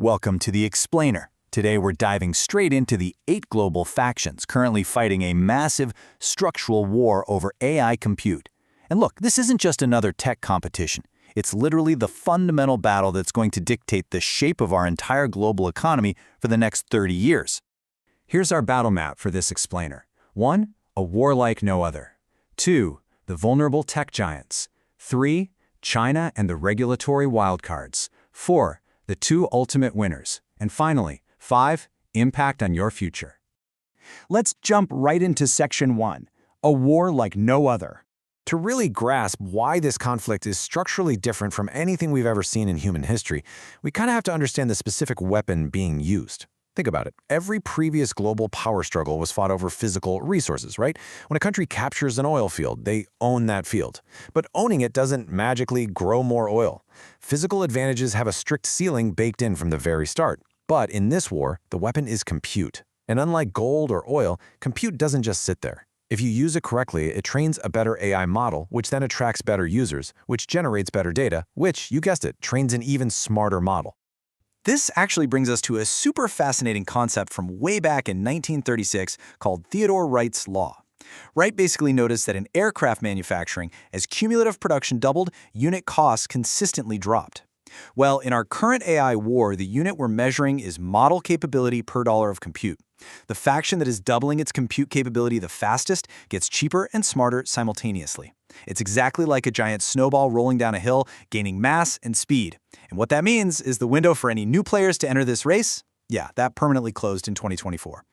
Welcome to the Explainer. Today we're diving straight into the 8 global factions currently fighting a massive structural war over AI compute. And look, this isn't just another tech competition. It's literally the fundamental battle that's going to dictate the shape of our entire global economy for the next 30 years. Here's our battle map for this explainer. 1. A war like no other. 2. The vulnerable tech giants. 3. China and the regulatory wildcards. 4. The 2 ultimate winners. And finally, 5. Impact on your future. Let's jump right into Section 1, a war like no other. To really grasp why this conflict is structurally different from anything we've ever seen in human history, we kind of have to understand the specific weapon being used. Think about it. Every previous global power struggle was fought over physical resources, right? When a country captures an oil field, they own that field. But owning it doesn't magically grow more oil. Physical advantages have a strict ceiling baked in from the very start. But in this war, the weapon is compute. And unlike gold or oil, compute doesn't just sit there. If you use it correctly, it trains a better AI model, which then attracts better users, which generates better data, which, you guessed it, trains an even smarter model. This actually brings us to a super fascinating concept from way back in 1936 called Theodore Wright's law. Wright basically noticed that in aircraft manufacturing, as cumulative production doubled, unit costs consistently dropped. Well, in our current AI war, the unit we're measuring is model capability per dollar of compute. The faction that is doubling its compute capability the fastest gets cheaper and smarter simultaneously. It's exactly like a giant snowball rolling down a hill, gaining mass and speed. And what that means is the window for any new players to enter this race, that permanently closed in 2024.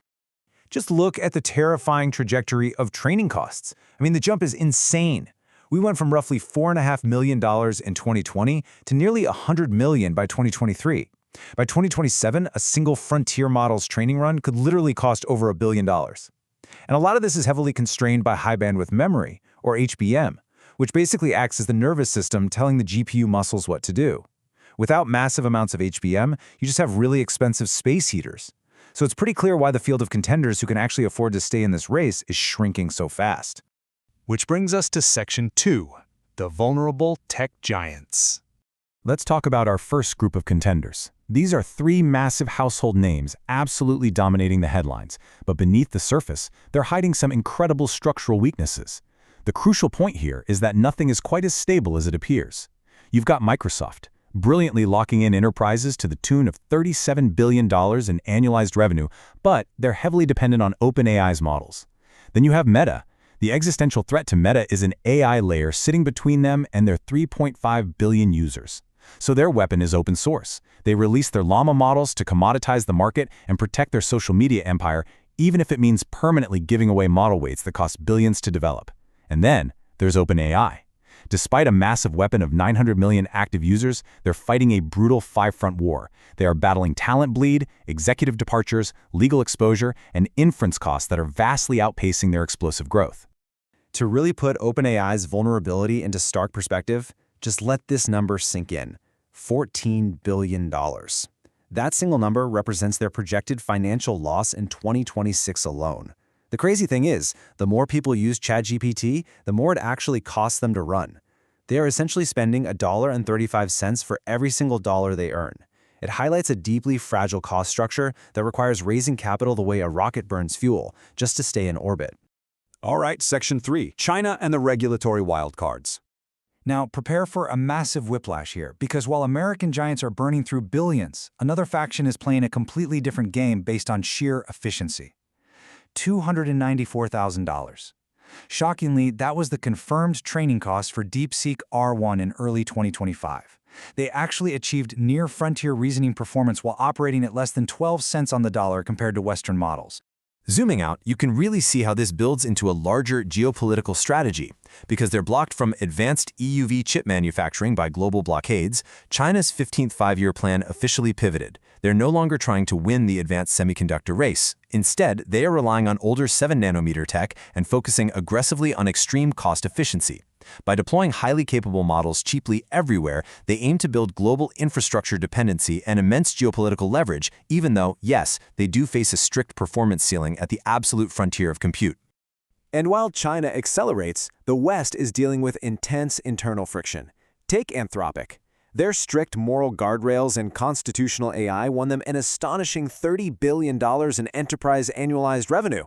Just look at the terrifying trajectory of training costs. The jump is insane. We went from roughly $4.5 million in 2020 to nearly $100 million by 2023. By 2027, a single frontier model's training run could literally cost over $1 billion. And a lot of this is heavily constrained by high bandwidth memory, or HBM, which basically acts as the nervous system telling the GPU muscles what to do. Without massive amounts of HBM, you just have really expensive space heaters. So it's pretty clear why the field of contenders who can actually afford to stay in this race is shrinking so fast. Which brings us to Section 2, the vulnerable tech giants. Let's talk about our first group of contenders. These are 3 massive household names absolutely dominating the headlines, but beneath the surface, they're hiding some incredible structural weaknesses. The crucial point here is that nothing is quite as stable as it appears. You've got Microsoft, brilliantly locking in enterprises to the tune of $37 billion in annualized revenue, but they're heavily dependent on OpenAI's models. Then you have Meta. The existential threat to Meta is an AI layer sitting between them and their 3.5 billion users. So their weapon is open source. They release their llama models to commoditize the market and protect their social media empire, even if it means permanently giving away model weights that cost billions to develop. And then there's OpenAI. Despite a massive weapon of 900 million active users, they're fighting a brutal 5-front war. They are battling talent bleed, executive departures, legal exposure, and inference costs that are vastly outpacing their explosive growth. To really put OpenAI's vulnerability into stark perspective, just let this number sink in. $14 billion. That single number represents their projected financial loss in 2026 alone. The crazy thing is, the more people use ChatGPT, the more it actually costs them to run. They are essentially spending $1.35 for every single dollar they earn. It highlights a deeply fragile cost structure that requires raising capital the way a rocket burns fuel just to stay in orbit. All right, Section 3, China and the regulatory wildcards. Now, prepare for a massive whiplash here, because while American giants are burning through billions, another faction is playing a completely different game based on sheer efficiency. $294,000. Shockingly, that was the confirmed training cost for DeepSeek R1 in early 2025. They actually achieved near-frontier reasoning performance while operating at less than 12 cents on the dollar compared to Western models. Zooming out, you can really see how this builds into a larger geopolitical strategy. Because they're blocked from advanced EUV chip manufacturing by global blockades, China's 15th five-year plan officially pivoted. They're no longer trying to win the advanced semiconductor race. Instead, they are relying on older 7-nanometer tech and focusing aggressively on extreme cost efficiency. By deploying highly capable models cheaply everywhere, they aim to build global infrastructure dependency and immense geopolitical leverage, even though, yes, they do face a strict performance ceiling at the absolute frontier of compute. And while China accelerates, the West is dealing with intense internal friction. Take Anthropic. Their strict moral guardrails and constitutional AI won them an astonishing $30 billion in enterprise annualized revenue.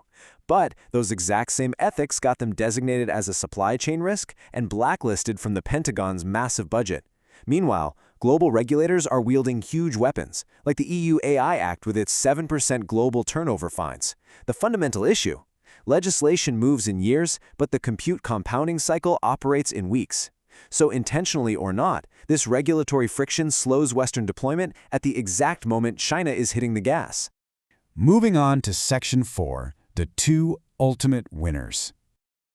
But those exact same ethics got them designated as a supply chain risk and blacklisted from the Pentagon's massive budget. Meanwhile, global regulators are wielding huge weapons, like the EU AI Act with its 7% global turnover fines. The fundamental issue: legislation moves in years, but the compute compounding cycle operates in weeks. So intentionally or not, this regulatory friction slows Western deployment at the exact moment China is hitting the gas. Moving on to Section 4, the two ultimate winners.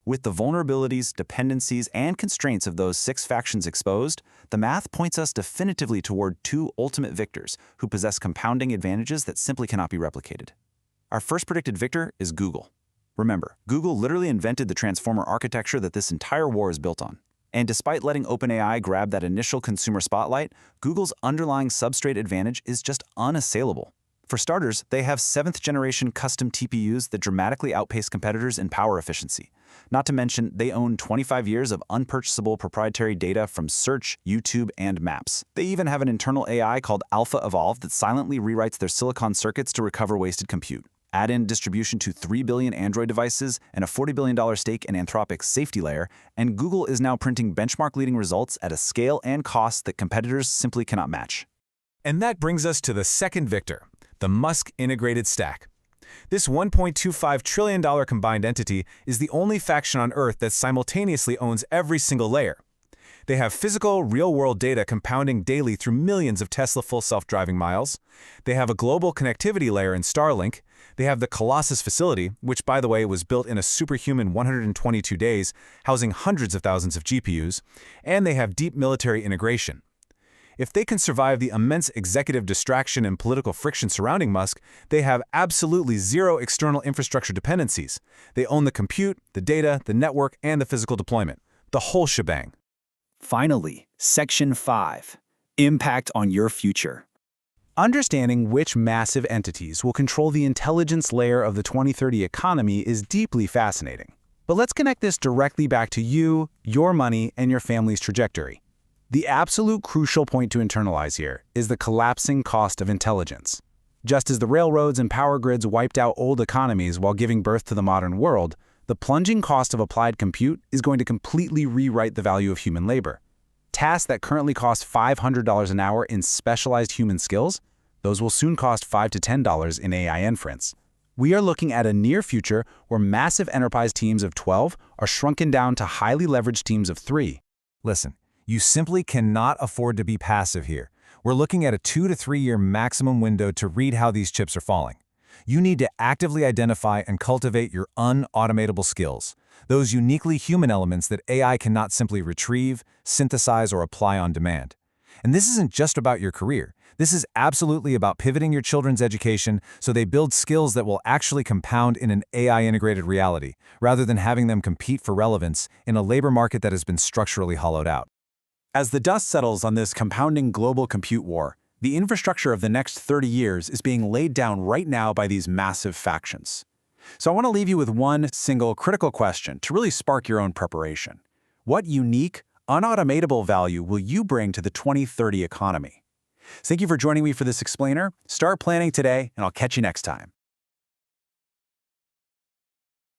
With the vulnerabilities, dependencies, and constraints of those 6 factions exposed, the math points us definitively toward 2 ultimate victors who possess compounding advantages that simply cannot be replicated. Our first predicted victor is Google. Remember, Google literally invented the transformer architecture that this entire war is built on. And despite letting OpenAI grab that initial consumer spotlight, Google's underlying substrate advantage is just unassailable. For starters, they have 7th-generation custom TPUs that dramatically outpace competitors in power efficiency. Not to mention, they own 25 years of unpurchasable proprietary data from Search, YouTube, and Maps. They even have an internal AI called Alpha Evolve that silently rewrites their silicon circuits to recover wasted compute. Add in distribution to 3 billion Android devices and a $40 billion stake in Anthropic's safety layer, and Google is now printing benchmark-leading results at a scale and cost that competitors simply cannot match. And that brings us to the second victor, the Musk integrated stack. This $1.25 trillion combined entity is the only faction on Earth that simultaneously owns every single layer. They have physical, real-world data compounding daily through millions of Tesla full self-driving miles. They have a global connectivity layer in Starlink. They have the Colossus facility, which, by the way, was built in a superhuman 122 days, housing hundreds of thousands of GPUs. And they have deep military integration. If they can survive the immense executive distraction and political friction surrounding Musk, they have absolutely zero external infrastructure dependencies. They own the compute, the data, the network, and the physical deployment. The whole shebang. Finally, Section 5, Impact on Your Future. Understanding which massive entities will control the intelligence layer of the 2030 economy is deeply fascinating. But let's connect this directly back to you, your money, and your family's trajectory. The absolute crucial point to internalize here is the collapsing cost of intelligence. Just as the railroads and power grids wiped out old economies while giving birth to the modern world, the plunging cost of applied compute is going to completely rewrite the value of human labor. Tasks that currently cost $500 an hour in specialized human skills, those will soon cost $5 to $10 in AI inference. We are looking at a near future where massive enterprise teams of 12 are shrunken down to highly leveraged teams of 3. Listen, you simply cannot afford to be passive here. We're looking at a 2 to 3 year maximum window to read how these chips are falling. You need to actively identify and cultivate your unautomatable skills, those uniquely human elements that AI cannot simply retrieve, synthesize, or apply on demand. And this isn't just about your career. This is absolutely about pivoting your children's education so they build skills that will actually compound in an AI-integrated reality, rather than having them compete for relevance in a labor market that has been structurally hollowed out. As the dust settles on this compounding global compute war, the infrastructure of the next 30 years is being laid down right now by these massive factions. So I want to leave you with one single critical question to really spark your own preparation. What unique, unautomatable value will you bring to the 2030 economy? Thank you for joining me for this explainer. Start planning today, and I'll catch you next time.